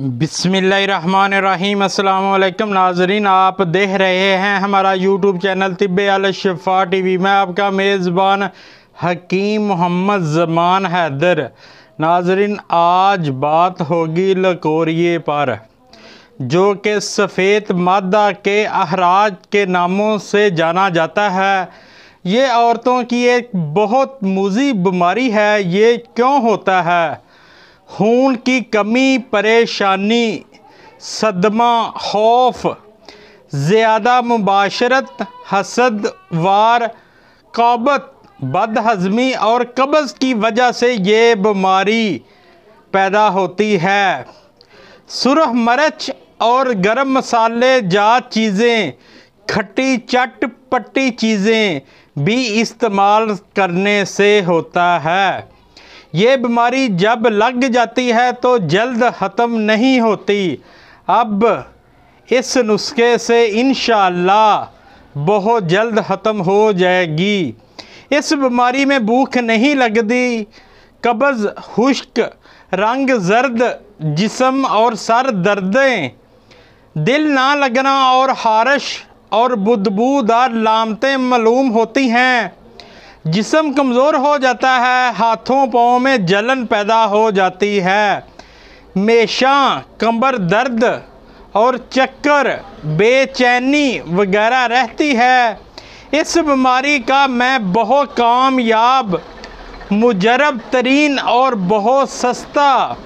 बिस्मिल्लाहिर्रहमानिर्रहीम। अस्सलाम वालेकुम नाजरीन, आप देख रहे हैं हमारा यूट्यूब चैनल तिब-ए-alshafa टीवी। मैं आपका मेज़बान हकीम मोहम्मद ज़मान हैदर। नाजरीन, आज बात होगी लेकोरिया पर, जो कि सफ़ेद मादा के अहराज के नामों से जाना जाता है। ये औरतों की एक बहुत मुज़ी बीमारी है। ये क्यों होता है? खून की कमी, परेशानी, सदमा, खौफ, ज़्यादा मुबाशरत, हसद, वार, क़ाबत, बदहज़मी और कब्ज़ की वजह से ये बीमारी पैदा होती है। सुरख मिर्च और गरम मसाले जात चीज़ें, खट्टी चटपटी चीज़ें भी इस्तेमाल करने से होता है। ये बीमारी जब लग जाती है तो जल्द ख़त्म नहीं होती। अब इस नुस्खे से इंशाअल्लाह बहुत जल्द ख़त्म हो जाएगी। इस बीमारी में भूख नहीं लगती, कब्ज़, खुश्क, रंग जर्द जिस्म और सर दर्दें, दिल ना लगना और खारिश और बदबूदार लामतें मालूम होती हैं। जिस्म कमज़ोर हो जाता है, हाथों पाँव में जलन पैदा हो जाती है, हमेशा कमर दर्द और चक्कर, बेचैनी वगैरह रहती है। इस बीमारी का मैं बहुत कामयाब, मुजरब तरीन और बहुत सस्ता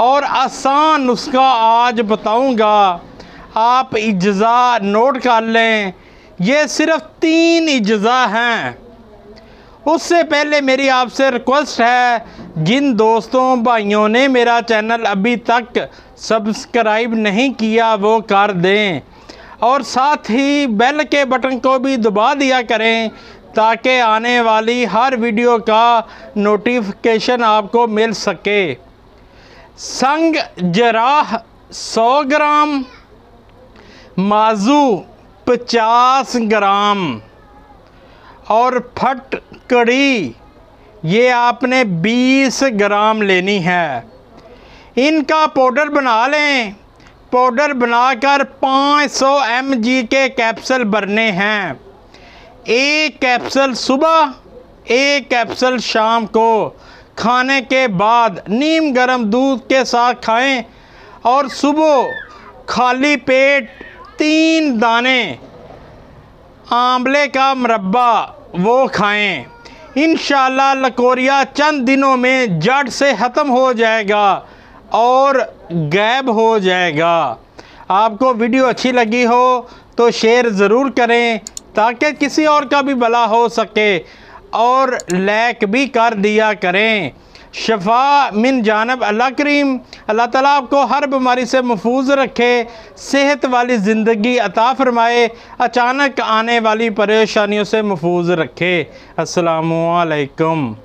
और आसान नुस्खा आज बताऊंगा। आप इज्ज़ा नोट कर लें। ये सिर्फ़ 3 इज्ज़ा हैं। उससे पहले मेरी आपसे रिक्वेस्ट है, जिन दोस्तों भाइयों ने मेरा चैनल अभी तक सब्सक्राइब नहीं किया वो कर दें, और साथ ही बेल के बटन को भी दबा दिया करें ताकि आने वाली हर वीडियो का नोटिफिकेशन आपको मिल सके। संग जराह 100 ग्राम, माजू 50 ग्राम और फट कड़ी ये आपने 20 ग्राम लेनी है। इनका पाउडर बना लें। पाउडर बनाकर 500 mg के कैप्सूल भरने हैं। 1 कैप्सूल सुबह, 1 कैप्सूल शाम को खाने के बाद नीम गर्म दूध के साथ खाएं, और सुबह खाली पेट 3 दाने आंवले का मुरब्बा वो खाएं। इंशाअल्लाह लेकोरिया चंद दिनों में जड़ से ख़त्म हो जाएगा और गायब हो जाएगा। आपको वीडियो अच्छी लगी हो तो शेयर ज़रूर करें ताकि किसी और का भी भला हो सके, और लाइक भी कर दिया करें। शफा मिन जानब अल्लाह करीम। अल्लाह ताला आपको हर बीमारी से महफूज रखे, सेहत वाली ज़िंदगी अता फ़रमाए, अचानक आने वाली परेशानियों से महफूज रखे। अस्सलामु अलैकुम।